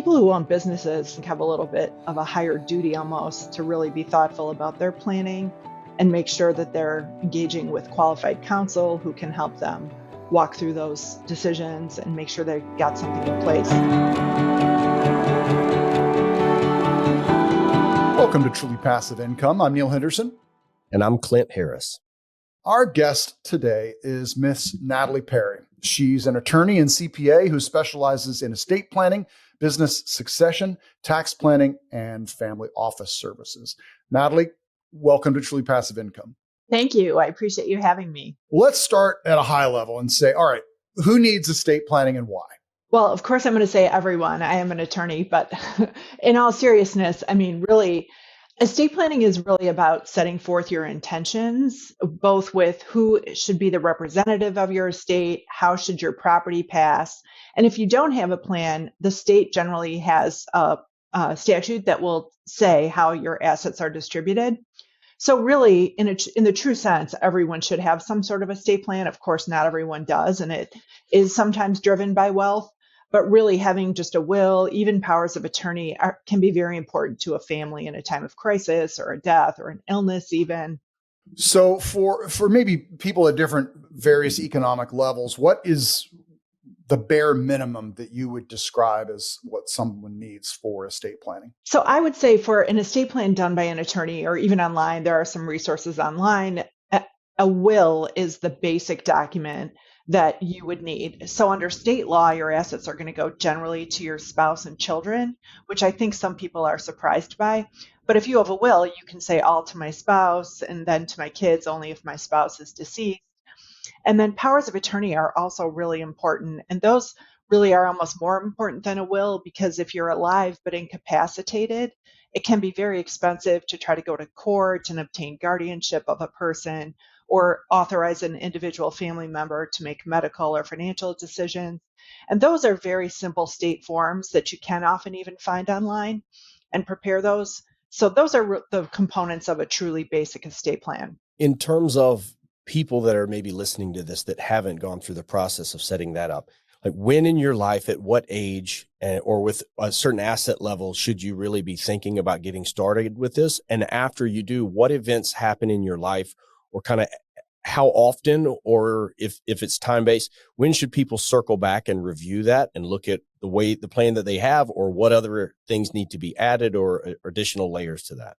people who own businesses have a little bit of a higher duty almost to really be thoughtful about their planning and make sure that they're engaging with qualified counsel who can help them walk through those decisions and make sure they've got something in place. Welcome to Truly Passive Income. I'm Neil Henderson. And I'm Clint Harris. Our guest today is Miss Natalie Perry. She's an attorney and CPA who specializes in estate planning, business succession, tax planning, and family office services. Natalie, welcome to Truly Passive Income. Thank you. I appreciate you having me. Let's start at a high level and say, all right, who needs estate planning and why? Well, of course, I'm going to say everyone. I am an attorney, but in all seriousness, really, estate planning is really about setting forth your intentions, both with who should be the representative of your estate, how should your property pass. And if you don't have a plan, the state generally has a statute that will say how your assets are distributed. So really, in the true sense, everyone should have some sort of estate plan. Of course, not everyone does, and it is sometimes driven by wealth. But really having just a will, even powers of attorney can be very important to a family in a time of crisis or a death or an illness even. So for maybe people at different various economic levels, what is the bare minimum that you would describe as what someone needs for estate planning? So I would say for an estate plan done by an attorney or even online, there are some resources online. A will is the basic document that you would need. So under state law, your assets are going to go generally to your spouse and children, which I think some people are surprised by. But if you have a will, you can say all to my spouse and then to my kids only if my spouse is deceased. And then powers of attorney are also really important. And those really are almost more important than a will because if you're alive but incapacitated, it can be very expensive to try to go to court and obtain guardianship of a person or authorize an individual family member to make medical or financial decisions. And those are very simple state forms that you can often even find online and prepare those. So those are the components of a truly basic estate plan. In terms of people that are maybe listening to this that haven't gone through the process of setting that up, like when in your life, at what age, or with a certain asset level, should you really be thinking about getting started with this? And after you do, what events happen in your life, or kind of how often, or if it's time-based, when should people circle back and review that and look at the plan that they have, or what other things need to be added or additional layers to that?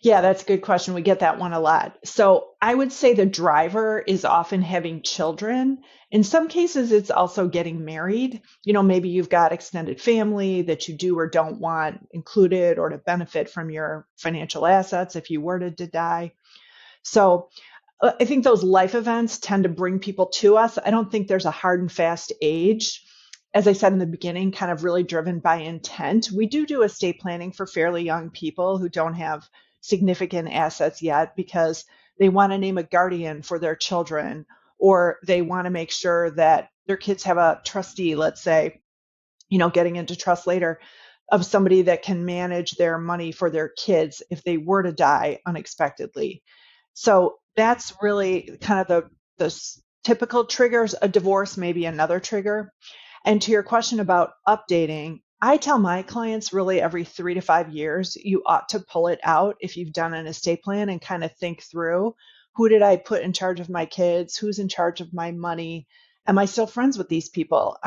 Yeah, that's a good question. We get that one a lot. So I would say the driver is often having children. In some cases, it's also getting married. Maybe you've got extended family that you do or don't want included or to benefit from your financial assets if you were to die. So I think those life events tend to bring people to us. I don't think there's a hard and fast age. As I said in the beginning, kind of really driven by intent. We do estate planning for fairly young people who don't have significant assets yet because they want to name a guardian for their children, or they want to make sure that their kids have a trustee, let's say, getting into trust later, of somebody that can manage their money for their kids if they were to die unexpectedly. So that's really kind of the typical triggers. A divorce may be another trigger. And to your question about updating, I tell my clients really every 3 to 5 years, you ought to pull it out if you've done an estate plan and kind of think through, who did I put in charge of my kids? Who's in charge of my money? Am I still friends with these people?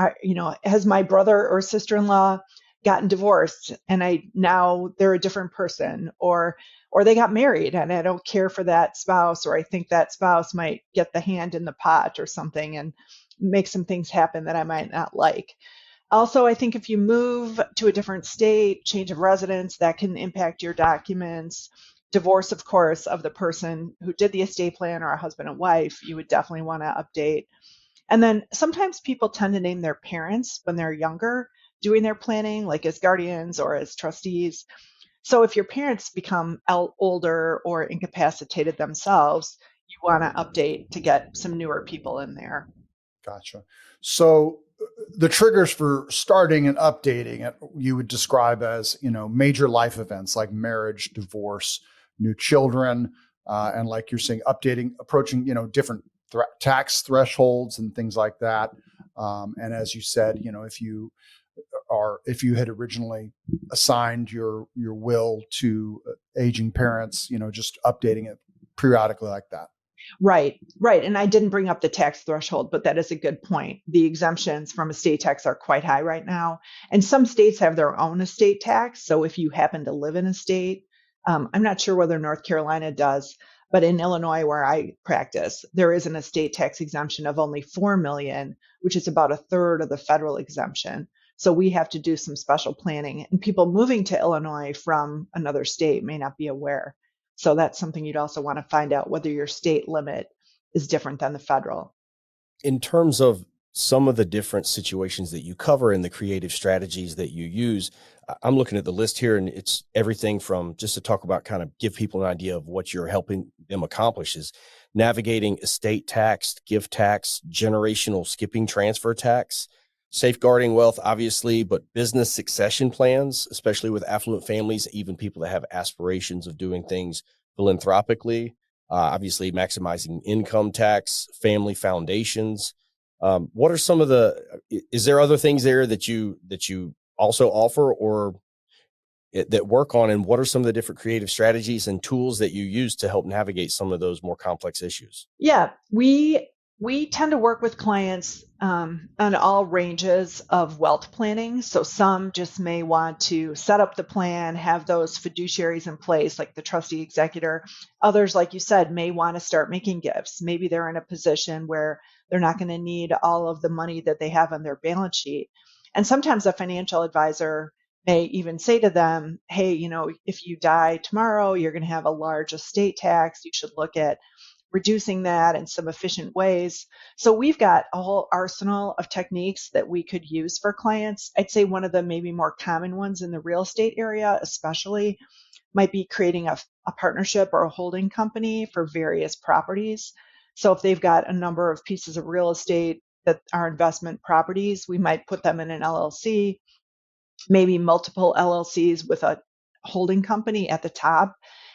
Has my brother or sister-in-law gotten divorced and now they're a different person, or they got married and I don't care for that spouse, or I think that spouse might get the hand in the pot or something and make some things happen that I might not like. Also, I think if you move to a different state, change of residence, that can impact your documents. Divorce, of course, of the person who did the estate plan or a husband and wife, you would definitely want to update. And then sometimes people tend to name their parents when they're younger, doing their planning, like as guardians or as trustees. So if your parents become older or incapacitated themselves, you want to update to get some newer people in there. Gotcha. So the triggers for starting and updating it, you would describe as, major life events like marriage, divorce, new children, and like you're saying, approaching, different tax thresholds and things like that. And as you said, if you are if you had originally assigned your will to aging parents, just updating it periodically like that. Right, right. And I didn't bring up the tax threshold, but that is a good point. The exemptions from estate tax are quite high right now. And some states have their own estate tax. So if you happen to live in a state, I'm not sure whether North Carolina does, but in Illinois, where I practice, there is an estate tax exemption of only 4 million, which is about a third of the federal exemption. So we have to do some special planning. And people moving to Illinois from another state may not be aware. So that's something you'd also want to find out, whether your state limit is different than the federal. In terms of some of the different situations that you cover and the creative strategies that you use, I'm looking at the list here, and it's everything from, just to talk about, kind of give people an idea of what you're helping them accomplish, is navigating estate tax, gift tax, generational skipping transfer tax, safeguarding wealth, obviously, but business succession plans, especially with affluent families, even people that have aspirations of doing things philanthropically, obviously maximizing income tax, family foundations. What are some of is there other things there that you also offer or that work on, and what are some of the different creative strategies and tools that you use to help navigate some of those more complex issues? Yeah, we tend to work with clients on all ranges of wealth planning. So some just may want to set up the plan, have those fiduciaries in place, like the trustee executor. Others, like you said, may want to start making gifts. Maybe they're in a position where they're not going to need all of the money that they have on their balance sheet. And sometimes a financial advisor may even say to them, hey, if you die tomorrow, you're going to have a large estate tax. You should look at reducing that in some efficient ways. So we've got a whole arsenal of techniques that we could use for clients. I'd say one of the maybe more common ones in the real estate area, especially, might be creating a partnership or a holding company for various properties. So if they've got a number of pieces of real estate that are investment properties, we might put them in an LLC, maybe multiple LLCs with a holding company at the top,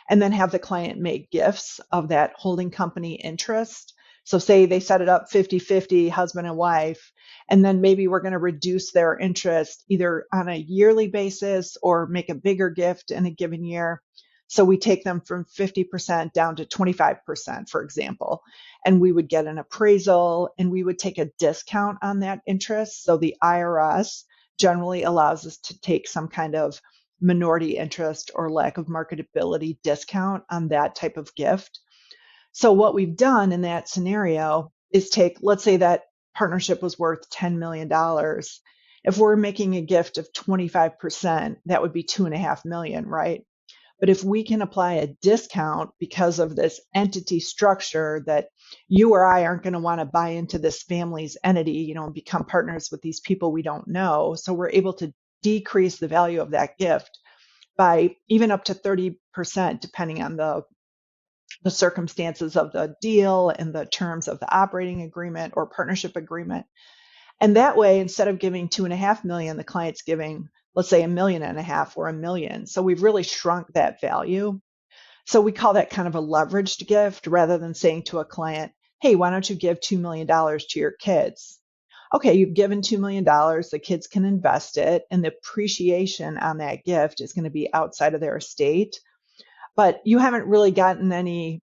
and then have the client make gifts of that holding company interest. So say they set it up 50-50, husband and wife, and then maybe we're going to reduce their interest either on a yearly basis or make a bigger gift in a given year. So we take them from 50% down to 25%, for example, and we would get an appraisal and we would take a discount on that interest. So the IRS generally allows us to take some kind of minority interest or lack of marketability discount on that type of gift. So what we've done in that scenario is take, let's say that partnership was worth $10 million. If we're making a gift of 25%, that would be $2.5 million, right? But if we can apply a discount because of this entity structure that you or I aren't going to want to buy into this family's entity, and become partners with these people we don't know. So we're able to decrease the value of that gift by even up to 30%, depending on the circumstances of the deal and the terms of the operating agreement or partnership agreement. And that way, instead of giving 2.5 million, the client's giving, let's say, 1.5 million or $1 million. So we've really shrunk that value. So we call that kind of a leveraged gift, rather than saying to a client, hey, why don't you give $2 million to your kids? Okay, you've given $2 million, the kids can invest it, and the appreciation on that gift is going to be outside of their estate. But you haven't really gotten any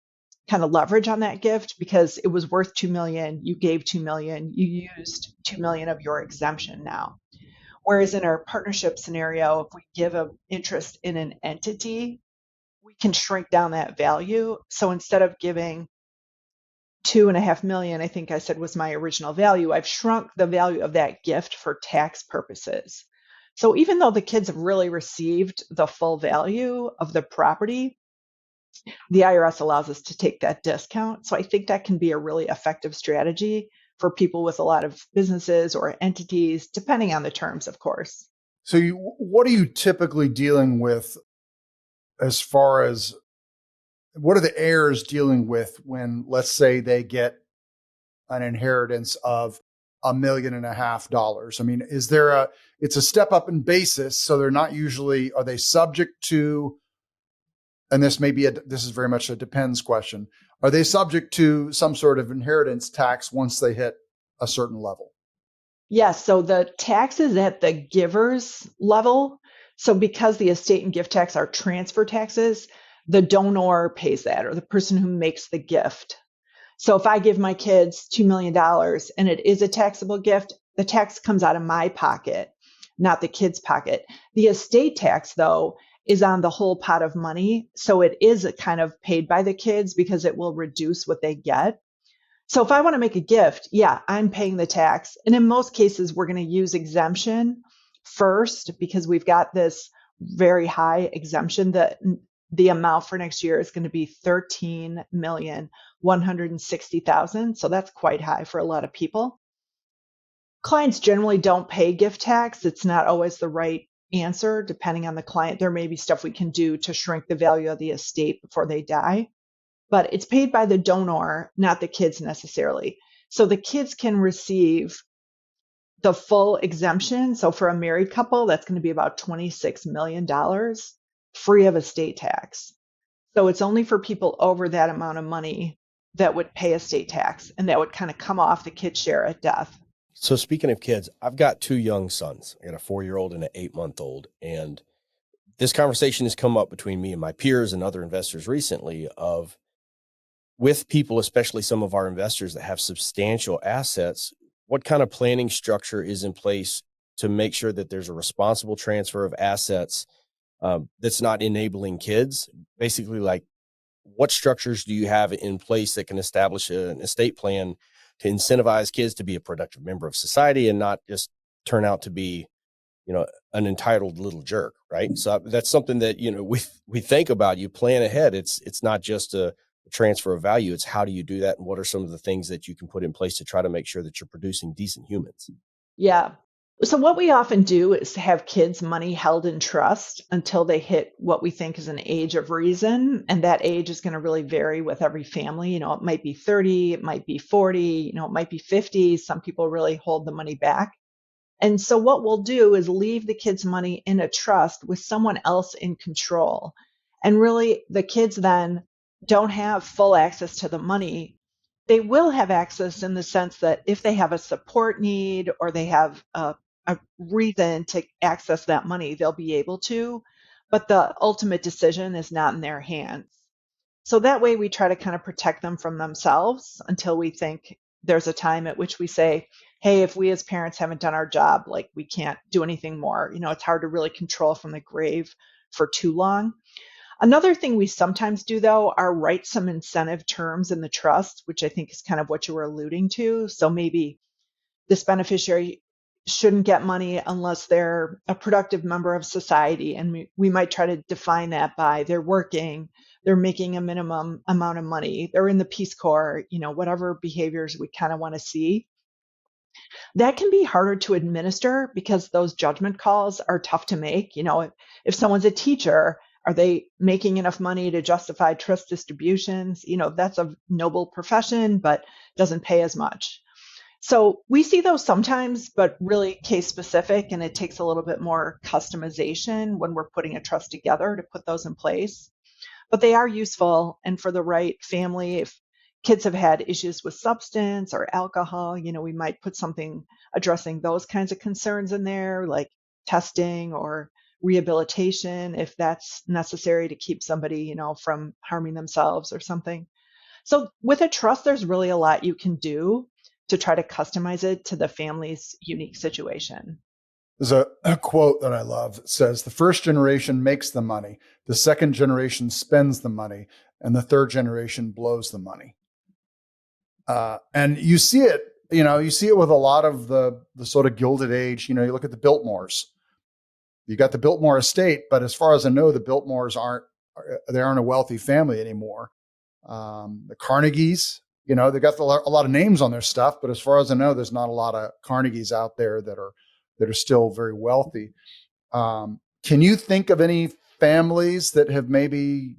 kind of leverage on that gift because it was worth 2 million. You gave 2 million. You used 2 million of your exemption now. Whereas in our partnership scenario, if we give an interest in an entity, we can shrink down that value. So instead of giving 2.5 million, I think I said was my original value, I've shrunk the value of that gift for tax purposes. So even though the kids have really received the full value of the property, the IRS allows us to take that discount. So I think that can be a really effective strategy for people with a lot of businesses or entities, depending on the terms, of course. So what are you typically dealing with as far as what are the heirs dealing with when, let's say, they get an inheritance of $1.5 million? I mean, it's a step up in basis. So they're not usually, are they subject to, and this is very much a depends question. Are they subject to some sort of inheritance tax once they hit a certain level? Yes, so the tax is at the giver's level. So because the estate and gift tax are transfer taxes, the donor pays that, or the person who makes the gift. So if I give my kids $2 million and it is a taxable gift, the tax comes out of my pocket, not the kid's pocket. The estate tax, though, is on the whole pot of money. So it is kind of paid by the kids because it will reduce what they get. So if I want to make a gift, yeah, I'm paying the tax. And in most cases, we're going to use exemption first because we've got this very high exemption that the amount for next year is going to be 13,160,000. So that's quite high for a lot of people. Clients generally don't pay gift tax. It's not always the right answer depending on the client. There may be stuff we can do to shrink the value of the estate before they die, but it's paid by the donor, not the kids necessarily. So the kids can receive the full exemption. So for a married couple, that's going to be about $26 million free of estate tax. So it's only for people over that amount of money that would pay estate tax, and that would kind of come off the kid's share at death. So speaking of kids, I've got two young sons. I got a 4-year-old and an 8-month-old. And this conversation has come up between me and my peers and other investors recently of with people, especially some of our investors that have substantial assets, what kind of planning structure is in place to make sure that there's a responsible transfer of assets that's not enabling kids? Basically, like, what structures do you have in place that can establish an estate plan to incentivize kids to be a productive member of society and not just turn out to be, an entitled little jerk, right? So that's something that, we think about. You plan ahead. It's not just a transfer of value. It's how do you do that? And what are some of the things that you can put in place to try to make sure that you're producing decent humans? Yeah. So what we often do is have kids' money held in trust until they hit what we think is an age of reason. And that age is going to really vary with every family. It might be 30, it might be 40, it might be 50. Some people really hold the money back. And so what we'll do is leave the kids' money in a trust with someone else in control. And really, the kids then don't have full access to the money. They will have access in the sense that if they have a support need or they have a reason to access that money, they'll be able to. But the ultimate decision is not in their hands. So that way we try to kind of protect them from themselves until we think there's a time at which we say, hey, if we as parents haven't done our job, like we can't do anything more. It's hard to really control from the grave for too long. Another thing we sometimes do, though, are write some incentive terms in the trust, which I think is kind of what you were alluding to. So maybe this beneficiary shouldn't get money unless they're a productive member of society. And we might try to define that by they're working, they're making a minimum amount of money, they're in the Peace Corps, whatever behaviors we kind of want to see. That can be harder to administer because those judgment calls are tough to make. If someone's a teacher, are they making enough money to justify trust distributions? That's a noble profession, but doesn't pay as much. So we see those sometimes, but really case specific, and it takes a little bit more customization when we're putting a trust together to put those in place. But they are useful, and for the right family, if kids have had issues with substance or alcohol, we might put something addressing those kinds of concerns in there, like testing or rehabilitation, if that's necessary to keep somebody, from harming themselves or something. So with a trust, there's really a lot you can do to try to customize it to the family's unique situation. There's a quote that I love. It says, the first generation makes the money, the second generation spends the money, and the third generation blows the money. And you see it with a lot of the sort of Gilded Age. You look at the Biltmores. You got the Biltmore estate, but as far as I know, the Biltmores aren't a wealthy family anymore. The Carnegies, they got a lot of names on their stuff, but as far as I know, there's not a lot of Carnegies out there that are still very wealthy. Can you think of any families that have maybe,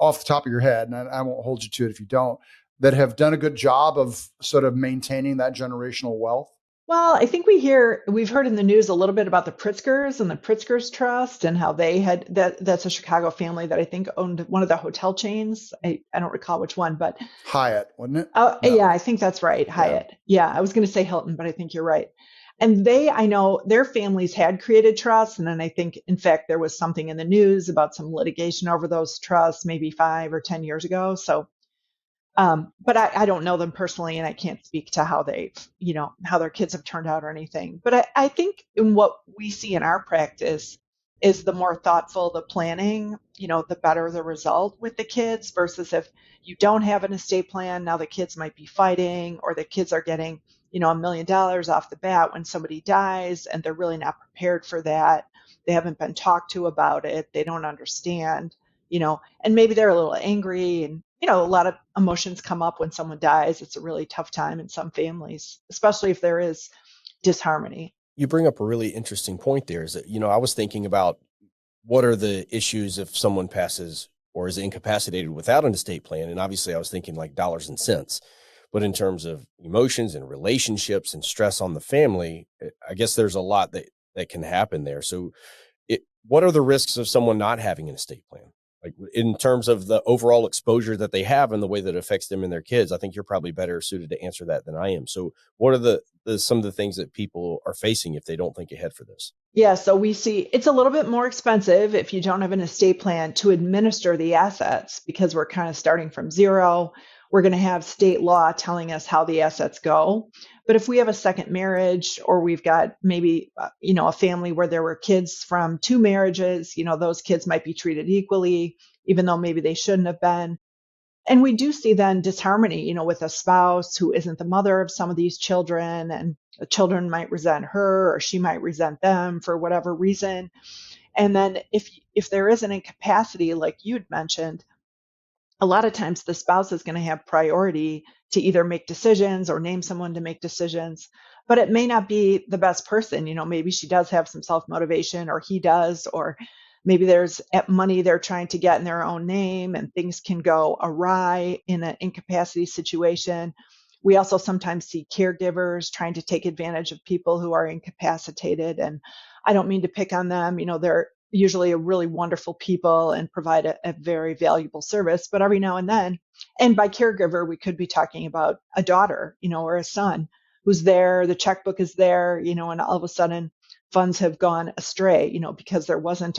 off the top of your head, and I won't hold you to it if you don't, that have done a good job of sort of maintaining that generational wealth? Well, I think we've heard in the news a little bit about the Pritzkers and the Pritzkers Trust and how they had that's a Chicago family that I think owned one of the hotel chains. I don't recall which one, but Hyatt, wasn't it? oh yeah, No. I think that's right. Yeah. Hyatt. Yeah, I was going to say Hilton, but I think you're right. And I know their families had created trusts. And then I think, in fact, there was something in the news about some litigation over those trusts maybe 5 or 10 years ago. So but I don't know them personally, and I can't speak to how how their kids have turned out or anything. But I think in what we see in our practice is the more thoughtful the planning, the better the result with the kids versus if you don't have an estate plan, now the kids might be fighting or the kids are getting, $1 million off the bat when somebody dies and they're really not prepared for that. They haven't been talked to about it. They don't understand, and maybe they're a little angry and a lot of emotions come up when someone dies. It's a really tough time in some families, especially if there is disharmony. You bring up a really interesting point there is that, I was thinking about what are the issues if someone passes or is incapacitated without an estate plan. And obviously I was thinking like dollars and cents, but in terms of emotions and relationships and stress on the family, I guess there's a lot that can happen there. So what are the risks of someone not having an estate plan? Like in terms of the overall exposure that they have and the way that it affects them and their kids, I think you're probably better suited to answer that than I am. So what are some of the things that people are facing if they don't think ahead for this? Yeah, so we see it's a little bit more expensive if you don't have an estate plan to administer the assets because we're kind of starting from zero. We're going to have state law telling us how the assets go. But if we have a second marriage or we've got maybe, a family where there were kids from two marriages, those kids might be treated equally, even though maybe they shouldn't have been. And we do see then disharmony, with a spouse who isn't the mother of some of these children, and the children might resent her or she might resent them for whatever reason. And then if there is an incapacity, like you'd mentioned, a lot of times the spouse is going to have priority to either make decisions or name someone to make decisions, but it may not be the best person. Maybe she does have some self motivation or he does, or maybe there's money they're trying to get in their own name and things can go awry in an incapacity situation. We also sometimes see caregivers trying to take advantage of people who are incapacitated. And I don't mean to pick on them. They're usually a really wonderful people and provide a very valuable service. But every now and then, and by caregiver, we could be talking about a daughter, or a son who's there, the checkbook is there, and all of a sudden funds have gone astray, because there wasn't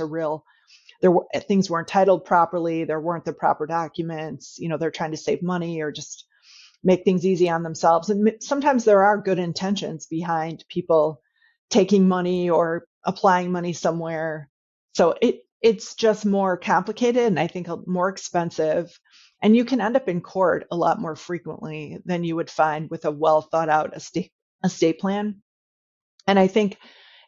things weren't titled properly. There weren't the proper documents, they're trying to save money or just make things easy on themselves. And sometimes there are good intentions behind people taking money or applying money somewhere. So it's just more complicated and I think more expensive. And you can end up in court a lot more frequently than you would find with a well thought out estate plan. And I think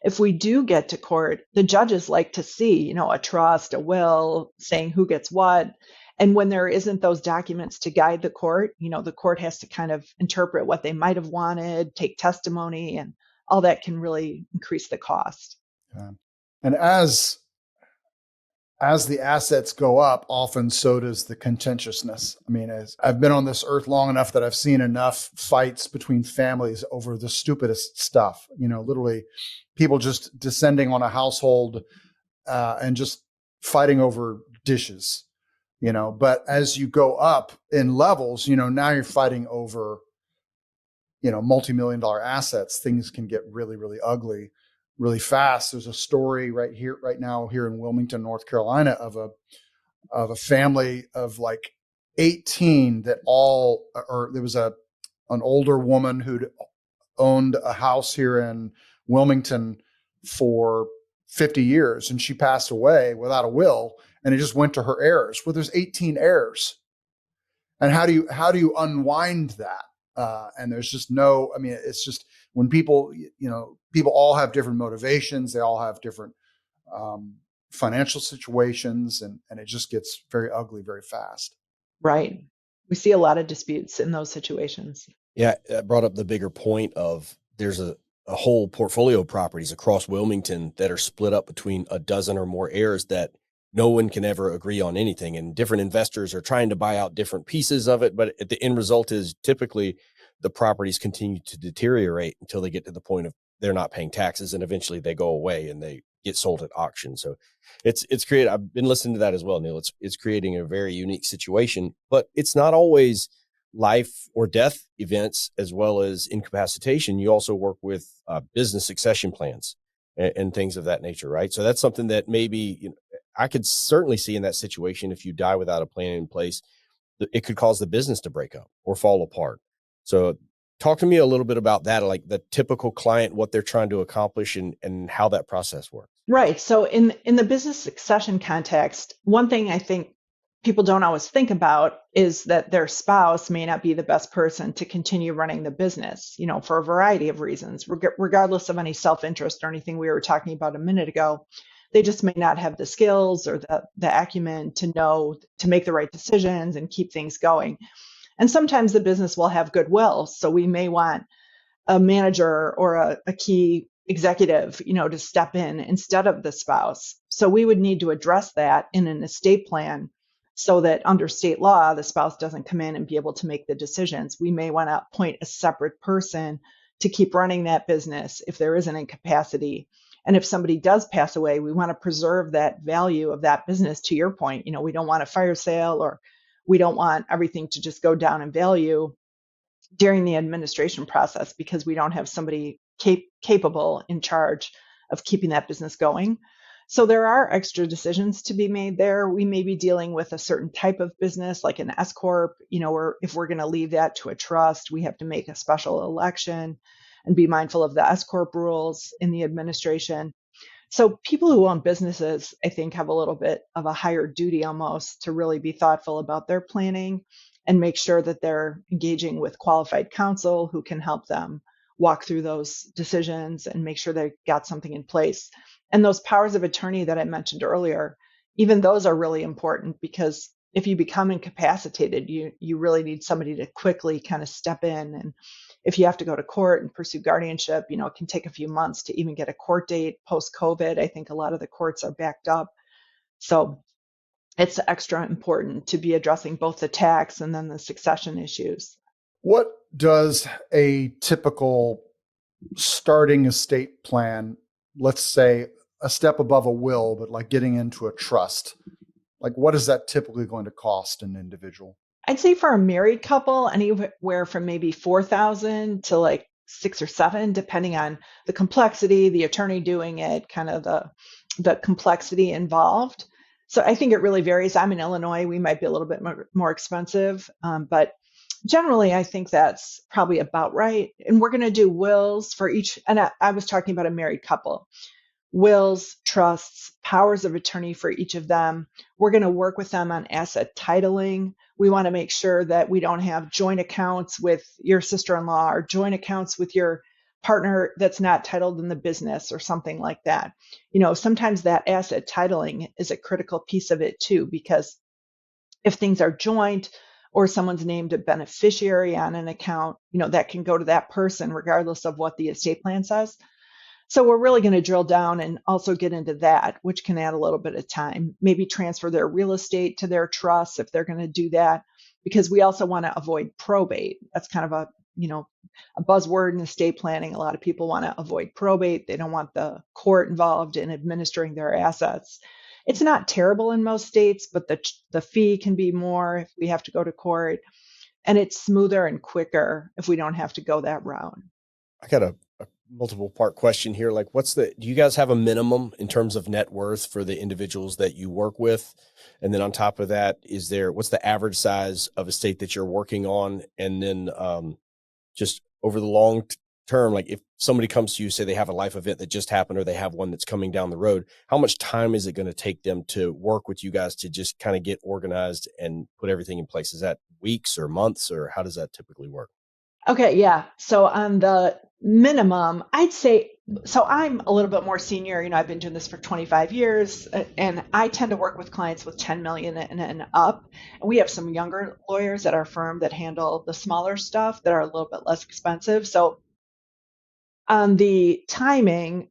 if we do get to court, the judges like to see, a trust, a will, saying who gets what. And when there isn't those documents to guide the court, the court has to kind of interpret what they might have wanted, take testimony, and all that can really increase the cost. And as the assets go up, often so does the contentiousness. I mean, as I've been on this earth long enough that I've seen enough fights between families over the stupidest stuff, literally people just descending on a household and just fighting over dishes, but as you go up in levels, now you're fighting over, multi-million-dollar assets. Things can get really, really ugly really fast. There's a story right now here in Wilmington, North Carolina of a family of like 18 there was an older woman who'd owned a house here in Wilmington for 50 years and she passed away without a will and it just went to her heirs. Well, there's 18 heirs. And how do you unwind that? And there's just it's just when people all have different motivations. They all have different financial situations and it just gets very ugly very fast. Right. We see a lot of disputes in those situations. Yeah. That brought up the bigger point of there's a whole portfolio of properties across Wilmington that are split up between a dozen or more heirs that no one can ever agree on anything. And different investors are trying to buy out different pieces of it. But the end result is typically the properties continue to deteriorate until they get to the point of they're not paying taxes, and eventually they go away and they get sold at auction. So it's created, I've been listening to that as well, Neil. It's creating a very unique situation, but it's not always life or death events as well as incapacitation. You also work with business succession plans and things of that nature, right? So that's something that maybe, you know, I could certainly see in that situation. If you die without a plan in place, it could cause the business to break up or fall apart. So talk to me a little bit about that, like the typical client, what they're trying to accomplish, and how that process works. Right. So in the business succession context, one thing I think people don't always think about is that their spouse may not be the best person to continue running the business, you know, for a variety of reasons, regardless of any self-interest or anything we were talking about a minute ago. They just may not have the skills or the acumen to know to make the right decisions and keep things going. And sometimes the business will have goodwill. So we may want a manager or a key executive, you know, to step in instead of the spouse. So we would need to address that in an estate plan so that under state law, the spouse doesn't come in and be able to make the decisions. We may want to appoint a separate person to keep running that business if there is an incapacity. And if somebody does pass away, we want to preserve that value of that business. To your point, you know, we don't want a fire sale, or we don't want everything to just go down in value during the administration process because we don't have somebody capable in charge of keeping that business going. So there are extra decisions to be made there. We may be dealing with a certain type of business like an S corp, you know, or if we're going to leave that to a trust, we have to make a special election and be mindful of the S corp rules in the administration. So people who own businesses, I think, have a little bit of a higher duty almost to really be thoughtful about their planning and make sure that they're engaging with qualified counsel who can help them walk through those decisions and make sure they've got something in place. And those powers of attorney that I mentioned earlier, even those are really important because if you become incapacitated, you really need somebody to quickly kind of step in. And if you have to go to court and pursue guardianship, you know, it can take a few months to even get a court date post-COVID. I think a lot of the courts are backed up. So it's extra important to be addressing both the tax and then the succession issues. What does a typical starting estate plan, let's say a step above a will, but like getting into a trust, like what is that typically going to cost an individual? I'd say for a married couple, anywhere from maybe 4,000 to like 6 or 7, depending on the complexity, the attorney doing it, kind of the complexity involved. So I think it really varies. I'm in Illinois. We might be a little bit more expensive, but generally, I think that's probably about right. And we're going to do wills for each. And I was talking about a married couple. Wills, trusts, powers of attorney for each of them. We're going to work with them on asset titling. We want to make sure that we don't have joint accounts with your sister-in-law or joint accounts with your partner that's not titled in the business or something like that. You know, sometimes that asset titling is a critical piece of it too, because if things are joint or someone's named a beneficiary on an account, you know, that can go to that person regardless of what the estate plan says. So we're really going to drill down and also get into that, which can add a little bit of time. Maybe transfer their real estate to their trust if they're going to do that, because we also want to avoid probate. That's kind of a, you know, a buzzword in estate planning. A lot of people want to avoid probate. They don't want the court involved in administering their assets. It's not terrible in most states, but the fee can be more if we have to go to court, and it's smoother and quicker if we don't have to go that route. I got a multiple part question here. Like, do you guys have a minimum in terms of net worth for the individuals that you work with? And then on top of that, what's the average size of estate that you're working on? And then just over the long term, like if somebody comes to you, say they have a life event that just happened or they have one that's coming down the road, how much time is it going to take them to work with you guys to just kind of get organized and put everything in place? Is that weeks or months, or how does that typically work? Okay, yeah. So on the minimum, I'd say, so I'm a little bit more senior. You know, I've been doing this for 25 years, and I tend to work with clients with 10 million and up. And we have some younger lawyers at our firm that handle the smaller stuff that are a little bit less expensive. So on the timing,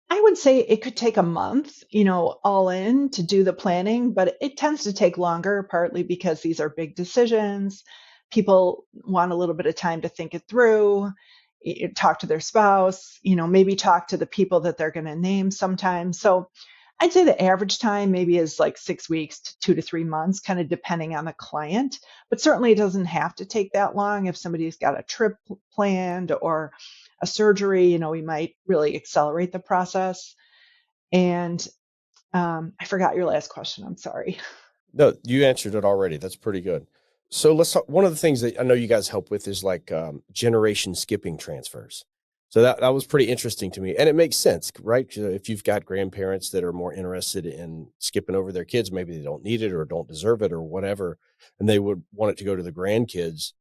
I would say it could take a month, you know, all in to do the planning, but it tends to take longer, partly because these are big decisions. people want a little bit of time to think it through, talk to their spouse, maybe talk to the people that they're going to name sometimes. So I'd say the average time maybe is like 6 weeks to 2 to 3 months, kind of depending on the client. But certainly it doesn't have to take that long. If somebody's got a trip planned or a surgery, we might really accelerate the process. And I forgot your last question. I'm sorry. No, you answered it already. That's pretty good. So let's talk. One of the things that I know you guys help with is like generation skipping transfers. So that was pretty interesting to me. And it makes sense, right? If you've got grandparents that are more interested in skipping over their kids, maybe they don't need it or don't deserve it or whatever, and they would want it to go to the grandkids.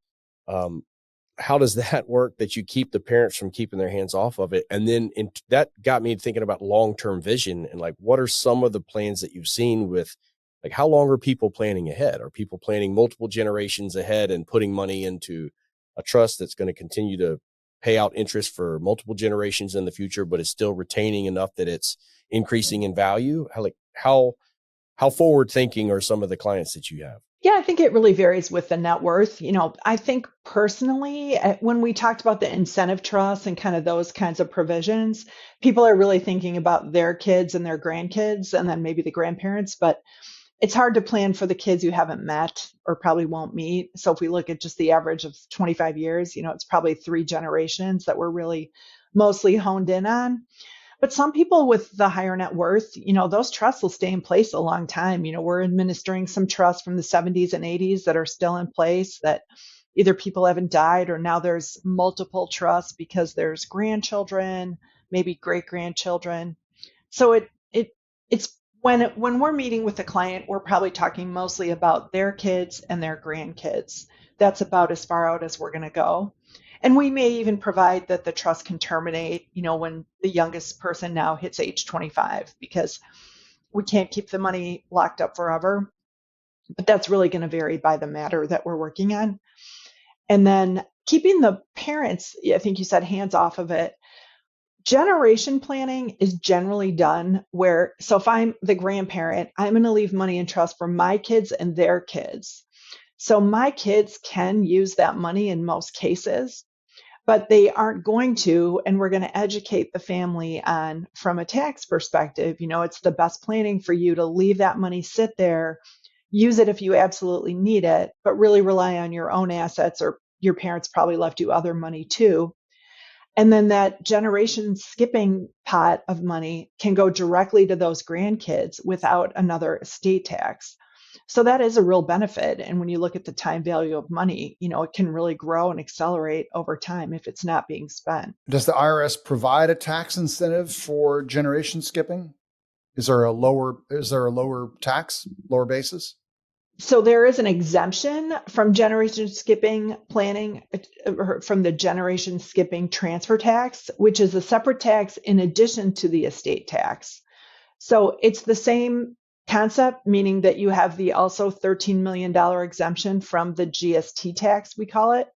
How does that work that you keep the parents from keeping their hands off of it? And then that got me thinking about long-term vision and like, what are some of the plans that you've seen with, like, how long are people planning ahead? Are people planning multiple generations ahead and putting money into a trust that's going to continue to pay out interest for multiple generations in the future, but is still retaining enough that it's increasing in value? How forward thinking are some of the clients that you have? Yeah, I think it really varies with the net worth. I think personally, when we talked about the incentive trust and kind of those kinds of provisions, people are really thinking about their kids and their grandkids and then maybe the grandparents, but it's hard to plan for the kids you haven't met or probably won't meet. So if we look at just the average of 25 years, it's probably 3 generations that we're really mostly honed in on. But some people with the higher net worth, those trusts will stay in place a long time. We're administering some trusts from the 70s and 80s that are still in place that either people haven't died or now there's multiple trusts because there's grandchildren, maybe great grandchildren. So it's when we're meeting with the client, we're probably talking mostly about their kids and their grandkids. That's about as far out as we're going to go. And we may even provide that the trust can terminate, when the youngest person now hits age 25, because we can't keep the money locked up forever. But that's really going to vary by the matter that we're working on. And then keeping the parents, I think you said, hands off of it. Generation planning is generally done so if I'm the grandparent, I'm going to leave money in trust for my kids and their kids. So my kids can use that money in most cases, but they aren't going to, and we're going to educate the family on, from a tax perspective, it's the best planning for you to leave that money sit there, use it if you absolutely need it, but really rely on your own assets, or your parents probably left you other money too. And then that generation skipping pot of money can go directly to those grandkids without another estate tax. So that is a real benefit. And when you look at the time value of money, it can really grow and accelerate over time if it's not being spent. Does the IRS provide a tax incentive for generation skipping? Is there a lower tax, lower basis? So there is an exemption from generation skipping planning, from the generation skipping transfer tax, which is a separate tax in addition to the estate tax. So it's the same concept, meaning that you have the also $13 million exemption from the GST tax, we call it.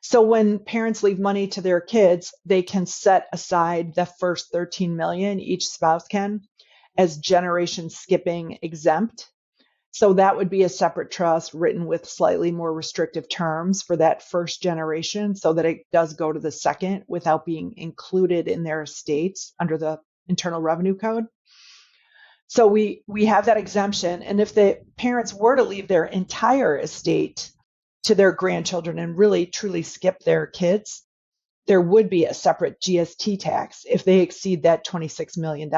So when parents leave money to their kids, they can set aside the first 13 million, each spouse can, as generation skipping exempt. So that would be a separate trust written with slightly more restrictive terms for that first generation, so that it does go to the second without being included in their estates under the Internal Revenue Code. So we have that exemption. And if the parents were to leave their entire estate to their grandchildren and really truly skip their kids, there would be a separate GST tax if they exceed that $26 million.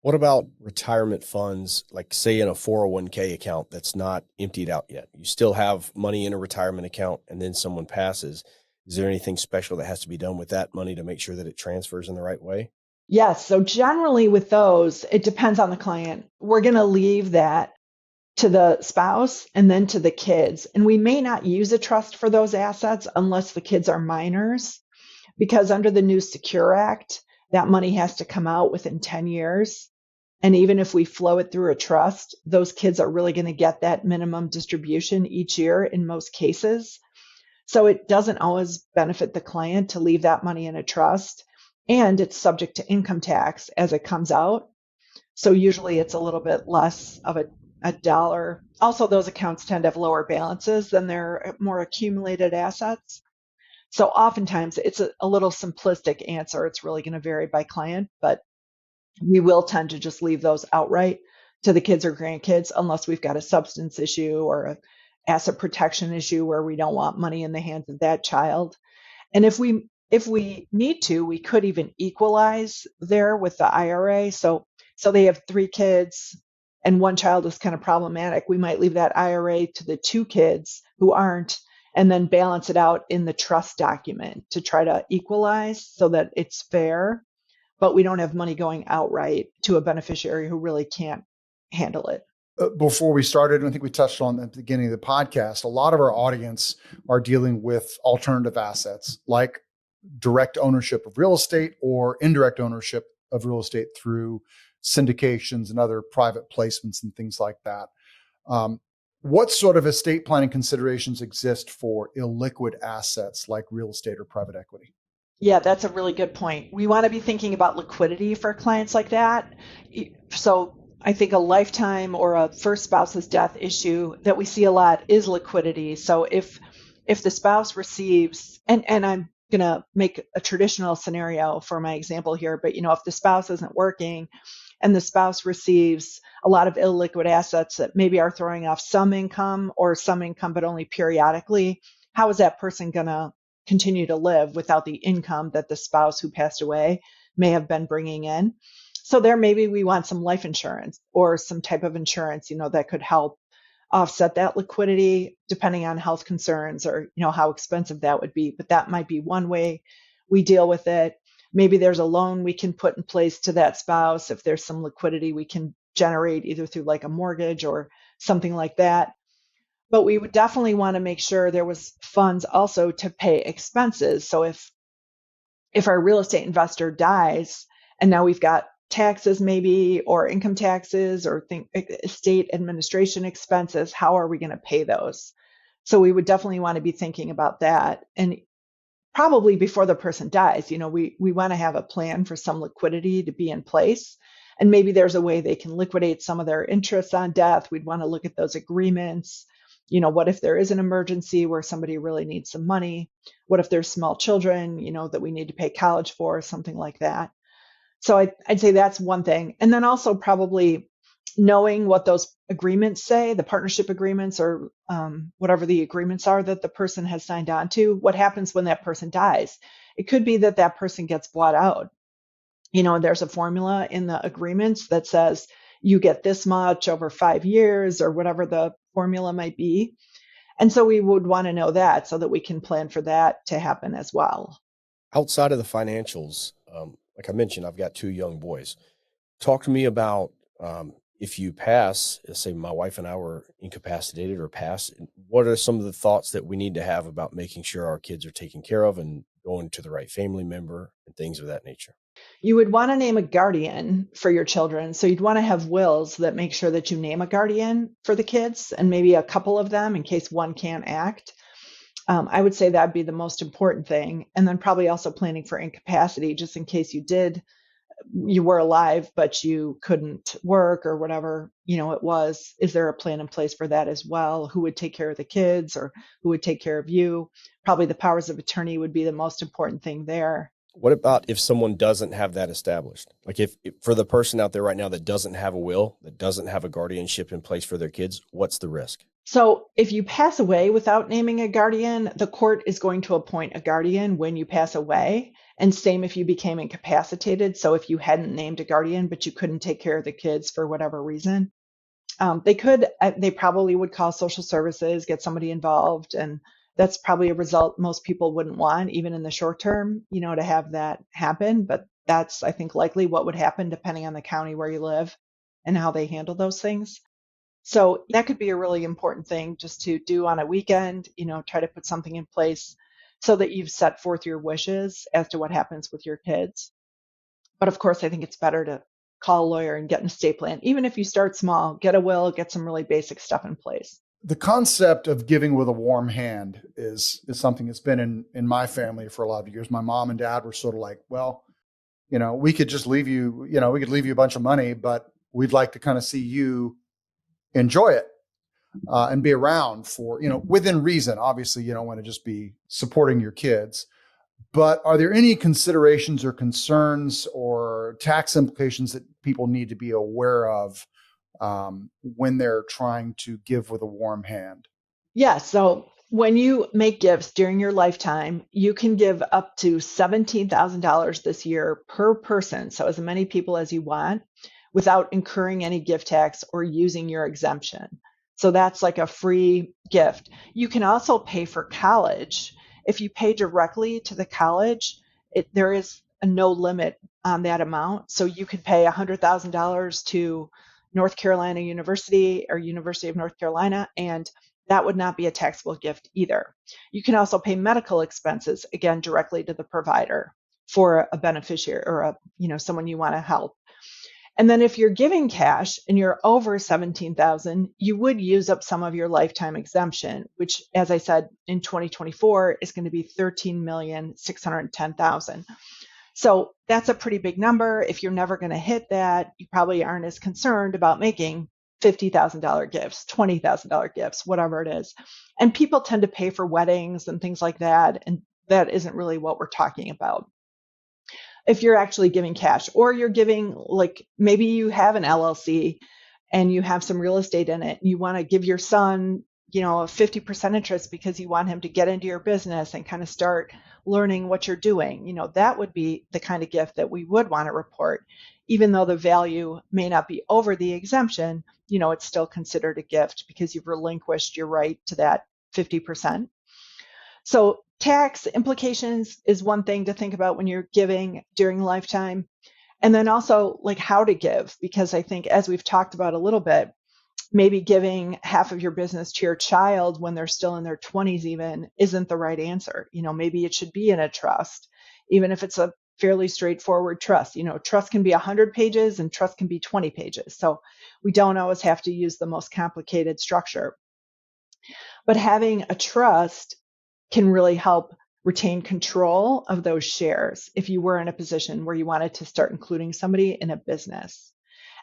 What about retirement funds, like say in a 401k account that's not emptied out yet? You still have money in a retirement account and then someone passes. Is there anything special that has to be done with that money to make sure that it transfers in the right way? Yes. So generally with those, it depends on the client. We're going to leave that to the spouse and then to the kids. And we may not use a trust for those assets unless the kids are minors, because under the new Secure Act, that money has to come out within 10 years. And even if we flow it through a trust, those kids are really going to get that minimum distribution each year in most cases. So it doesn't always benefit the client to leave that money in a trust. And it's subject to income tax as it comes out. So usually it's a little bit less of a dollar. Also, those accounts tend to have lower balances than their more accumulated assets. So oftentimes it's a little simplistic answer. It's really going to vary by client, but we will tend to just leave those outright to the kids or grandkids unless we've got a substance issue or a asset protection issue where we don't want money in the hands of that child. And if we need to, we could even equalize there with the IRA. So they have 3 kids and one child is kind of problematic. We might leave that IRA to the 2 kids who aren't, and then balance it out in the trust document to try to equalize so that it's fair, but we don't have money going outright to a beneficiary who really can't handle it. Before we started, I think we touched on at the beginning of the podcast, a lot of our audience are dealing with alternative assets like direct ownership of real estate or indirect ownership of real estate through syndications and other private placements and things like that. What sort of estate planning considerations exist for illiquid assets like real estate or private equity? Yeah, that's a really good point. We want to be thinking about liquidity for clients like that. So I think a lifetime or a first spouse's death issue that we see a lot is liquidity. So if the spouse receives, and I'm going to make a traditional scenario for my example here, but if the spouse isn't working and the spouse receives a lot of illiquid assets that maybe are throwing off some income or some income, but only periodically, how is that person going to continue to live without the income that the spouse who passed away may have been bringing in? So there, maybe we want some life insurance or some type of insurance, that could help offset that liquidity depending on health concerns or, how expensive that would be. But that might be one way we deal with it. Maybe there's a loan we can put in place to that spouse. If there's some liquidity we can generate either through like a mortgage or something like that. But we would definitely want to make sure there was funds also to pay expenses. So if our real estate investor dies and now we've got taxes maybe or income taxes or estate administration expenses, how are we going to pay those? So we would definitely want to be thinking about that. And probably before the person dies, we want to have a plan for some liquidity to be in place. And maybe there's a way they can liquidate some of their interest on death. We'd want to look at those agreements. What if there is an emergency where somebody really needs some money? What if there's small children, that we need to pay college for, something like that? So I'd say that's one thing. And then also probably knowing what those agreements say, the partnership agreements or whatever the agreements are that the person has signed on to, what happens when that person dies? It could be that that person gets bought out. There's a formula in the agreements that says you get this much over 5 years or whatever the formula might be. And so we would want to know that so that we can plan for that to happen as well. Outside of the financials, like I mentioned, I've got 2 young boys. Talk to me about if you pass, let's say my wife and I were incapacitated or pass, what are some of the thoughts that we need to have about making sure our kids are taken care of and going to the right family member and things of that nature? You would want to name a guardian for your children. So you'd want to have wills that make sure that you name a guardian for the kids and maybe a couple of them in case one can't act. I would say that'd be the most important thing. And then probably also planning for incapacity, just in case you were alive, but you couldn't work or whatever, it was. Is there a plan in place for that as well? Who would take care of the kids or who would take care of you? Probably the powers of attorney would be the most important thing there. What about if someone doesn't have that established? Like if for the person out there right now that doesn't have a will, that doesn't have a guardianship in place for their kids, what's the risk? So if you pass away without naming a guardian, the court is going to appoint a guardian when you pass away. And same if you became incapacitated. So if you hadn't named a guardian, but you couldn't take care of the kids for whatever reason, they probably would call social services, get somebody involved. And that's probably a result most people wouldn't want, even in the short term, to have that happen. But that's, I think, likely what would happen depending on the county where you live and how they handle those things. So that could be a really important thing just to do on a weekend, try to put something in place so that you've set forth your wishes as to what happens with your kids. But of course, I think it's better to call a lawyer and get an estate plan. Even if you start small, get a will, get some really basic stuff in place. The concept of giving with a warm hand is something that's been in my family for a lot of years. My mom and dad were sort of like, well, we could just leave you, we could leave you a bunch of money, but we'd like to kind of see you enjoy it and be around for, within reason. Obviously, you don't want to just be supporting your kids. But are there any considerations or concerns or tax implications that people need to be aware of when they're trying to give with a warm hand? Yeah, so when you make gifts during your lifetime, you can give up to $17,000 this year per person, so as many people as you want, without incurring any gift tax or using your exemption. So that's like a free gift. You can also pay for college. If you pay directly to the college, there is a no limit on that amount. So you could pay $100,000 to North Carolina University or University of North Carolina, and that would not be a taxable gift either. You can also pay medical expenses, again, directly to the provider for a beneficiary or someone you want to help. And then if you're giving cash and you're over 17,000, you would use up some of your lifetime exemption, which, as I said, in 2024 is going to be 13,610,000. So that's a pretty big number. If you're never going to hit that, you probably aren't as concerned about making $50,000 gifts, $20,000 gifts, whatever it is. And people tend to pay for weddings and things like that. And that isn't really what we're talking about. If you're actually giving cash, or you're giving, like, maybe you have an LLC and you have some real estate in it, and you want to give your son, a 50% interest because you want him to get into your business and kind of start learning what you're doing, that would be the kind of gift that we would want to report. Even though the value may not be over the exemption, it's still considered a gift because you've relinquished your right to that 50%. So tax implications is one thing to think about when you're giving during lifetime. And then also, like, how to give, because I think, as we've talked about a little bit, maybe giving half of your business to your child when they're still in their 20s even isn't the right answer. Maybe it should be in a trust, even if it's a fairly straightforward trust. Trust can be 100 pages and trust can be 20 pages. So we don't always have to use the most complicated structure. But having a trust can really help retain control of those shares if you were in a position where you wanted to start including somebody in a business.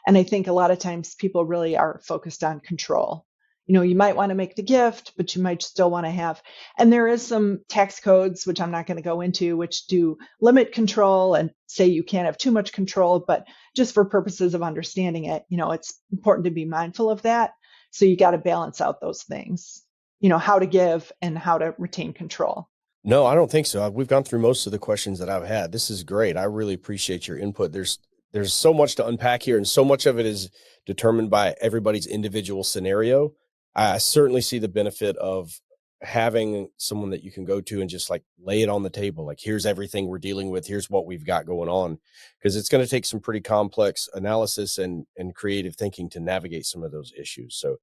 And I think a lot of times people really are focused on control. You might want to make the gift, but you might still want to have, and there is some tax codes, which I'm not going to go into, which do limit control and say you can't have too much control, but just for purposes of understanding it, it's important to be mindful of that. So you got to balance out those things, how to give and how to retain control. No, I don't think so. We've gone through most of the questions that I've had. This is great. I really appreciate your input. There's so much to unpack here, and so much of it is determined by everybody's individual scenario. I certainly see the benefit of having someone that you can go to and just like lay it on the table. Like, here's everything we're dealing with. Here's what we've got going on, because it's going to take some pretty complex analysis and creative thinking to navigate some of those issues. So,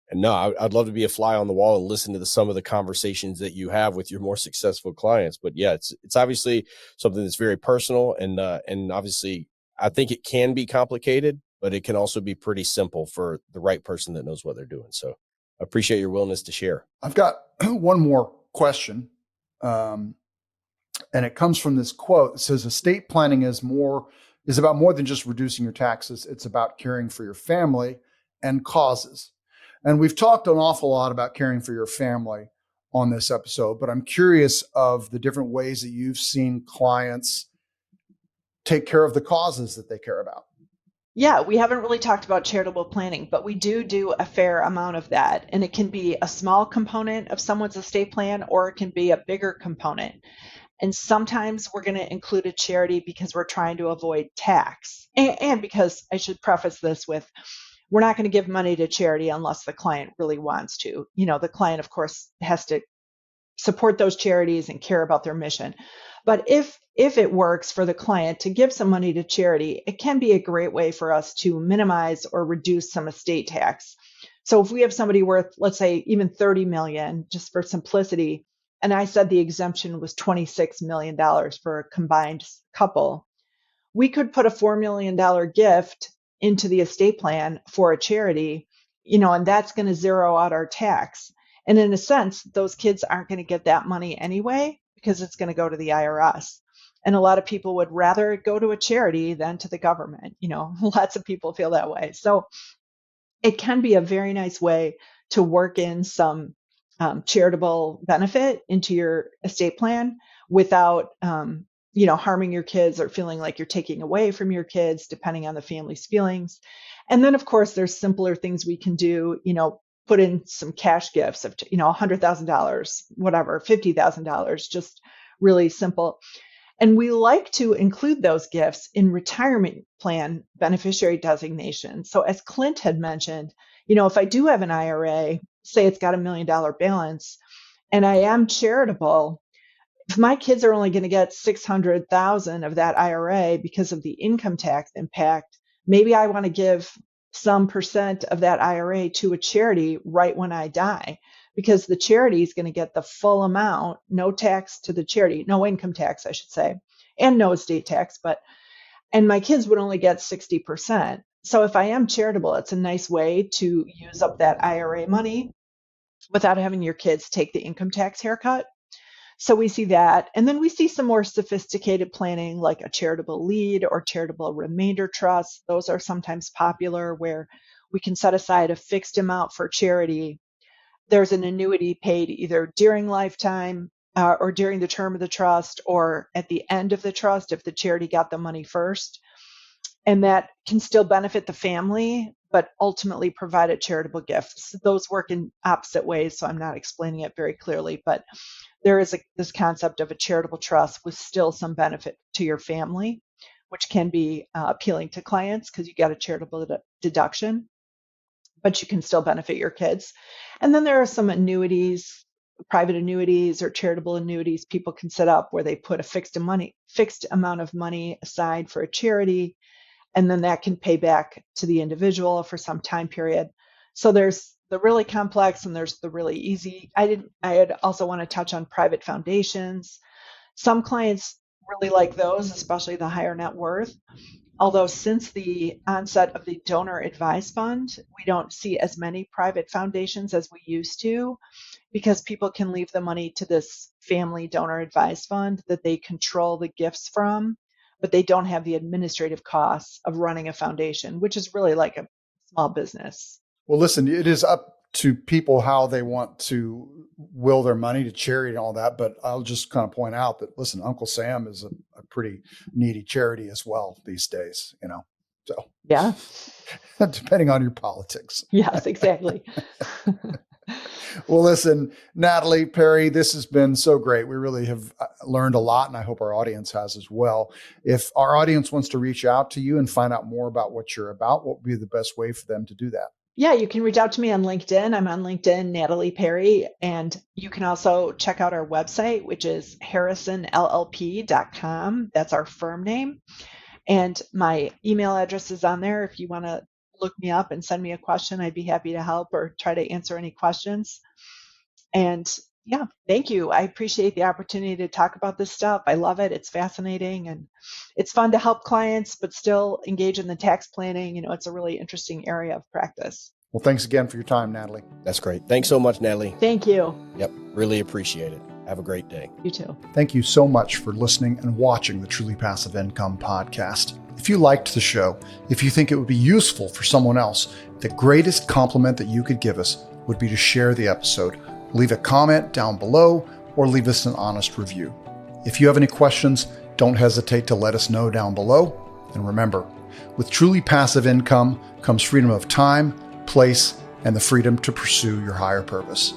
and no, I'd love to be a fly on the wall and listen to some of the conversations that you have with your more successful clients. But yeah, it's obviously something that's very personal, and obviously I think it can be complicated, but it can also be pretty simple for the right person that knows what they're doing. So I appreciate your willingness to share. I've got one more question, and it comes from this quote. It says, estate planning is about more than just reducing your taxes. It's about caring for your family and causes. And we've talked an awful lot about caring for your family on this episode, but I'm curious of the different ways that you've seen clients take care of the causes that they care about. Yeah, we haven't really talked about charitable planning, but we do a fair amount of that. And it can be a small component of someone's estate plan, or it can be a bigger component. And sometimes we're going to include a charity because we're trying to avoid tax. And because I should preface this with, we're not going to give money to charity unless the client really wants to. The client, of course, has to support those charities and care about their mission. But if it works for the client to give some money to charity, it can be a great way for us to minimize or reduce some estate tax. So if we have somebody worth, let's say, even 30 million, just for simplicity, and I said the exemption was $26 million for a combined couple, we could put a $4 million gift into the estate plan for a charity, and that's going to zero out our tax. And in a sense, those kids aren't going to get that money anyway, because it's going to go to the IRS. And a lot of people would rather it go to a charity than to the government. Lots of people feel that way. So it can be a very nice way to work in some charitable benefit into your estate plan without, harming your kids or feeling like you're taking away from your kids, depending on the family's feelings. And then, of course, there's simpler things we can do, put in some cash gifts of, $100,000, whatever, $50,000, just really simple. And we like to include those gifts in retirement plan beneficiary designation. So as Clint had mentioned, if I do have an IRA, say it's got $1 million balance, and I am charitable, if my kids are only going to get 600,000 of that IRA because of the income tax impact, maybe I want to give some percent of that IRA to a charity right when I die, because the charity is going to get the full amount, no tax to the charity, no income tax, I should say, and no estate tax, and my kids would only get 60%. So if I am charitable, it's a nice way to use up that IRA money without having your kids take the income tax haircut. So we see that. And then we see some more sophisticated planning like a charitable lead or charitable remainder trust. Those are sometimes popular, where we can set aside a fixed amount for charity. There's an annuity paid either during lifetime or during the term of the trust, or at the end of the trust if the charity got the money first. And that can still benefit the family, but ultimately provide a charitable gift. Those work in opposite ways, so I'm not explaining it very clearly, but there is this concept of a charitable trust with still some benefit to your family, which can be appealing to clients because you get a charitable deduction, but you can still benefit your kids. And then there are some annuities, private annuities or charitable annuities people can set up where they put a fixed amount of money aside for a charity, and then that can pay back to the individual for some time period. So there's the really complex and there's the really easy. I'd also want to touch on private foundations. Some clients really like those, especially the higher net worth. Although since the onset of the donor advised fund, we don't see as many private foundations as we used to, because people can leave the money to this family donor advised fund that they control the gifts from, but they don't have the administrative costs of running a foundation, which is really like a small business. Well, listen, it is up to people how they want to will their money to charity and all that. But I'll just kind of point out that, listen, Uncle Sam is a pretty needy charity as well these days, so yeah, depending on your politics. Yes, exactly. Well, listen, Natalie Perry, this has been so great. We really have learned a lot, and I hope our audience has as well. If our audience wants to reach out to you and find out more about what you're about, what would be the best way for them to do that? Yeah, you can reach out to me on LinkedIn. I'm on LinkedIn, Natalie Perry. And you can also check out our website, which is harrisonllp.com. That's our firm name. And my email address is on there. If you want to look me up and send me a question, I'd be happy to help or try to answer any questions. And yeah, thank you. I appreciate the opportunity to talk about this stuff. I love it. It's fascinating and it's fun to help clients, but still engage in the tax planning. It's a really interesting area of practice. Well, thanks again for your time, Natalie. That's great. Thanks so much, Natalie. Thank you. Yep. Really appreciate it. Have a great day. You too. Thank you so much for listening and watching the Truly Passive Income podcast. If you liked the show, if you think it would be useful for someone else, the greatest compliment that you could give us would be to share the episode. Leave a comment down below or leave us an honest review. If you have any questions, don't hesitate to let us know down below. And remember, with truly passive income comes freedom of time, place, and the freedom to pursue your higher purpose.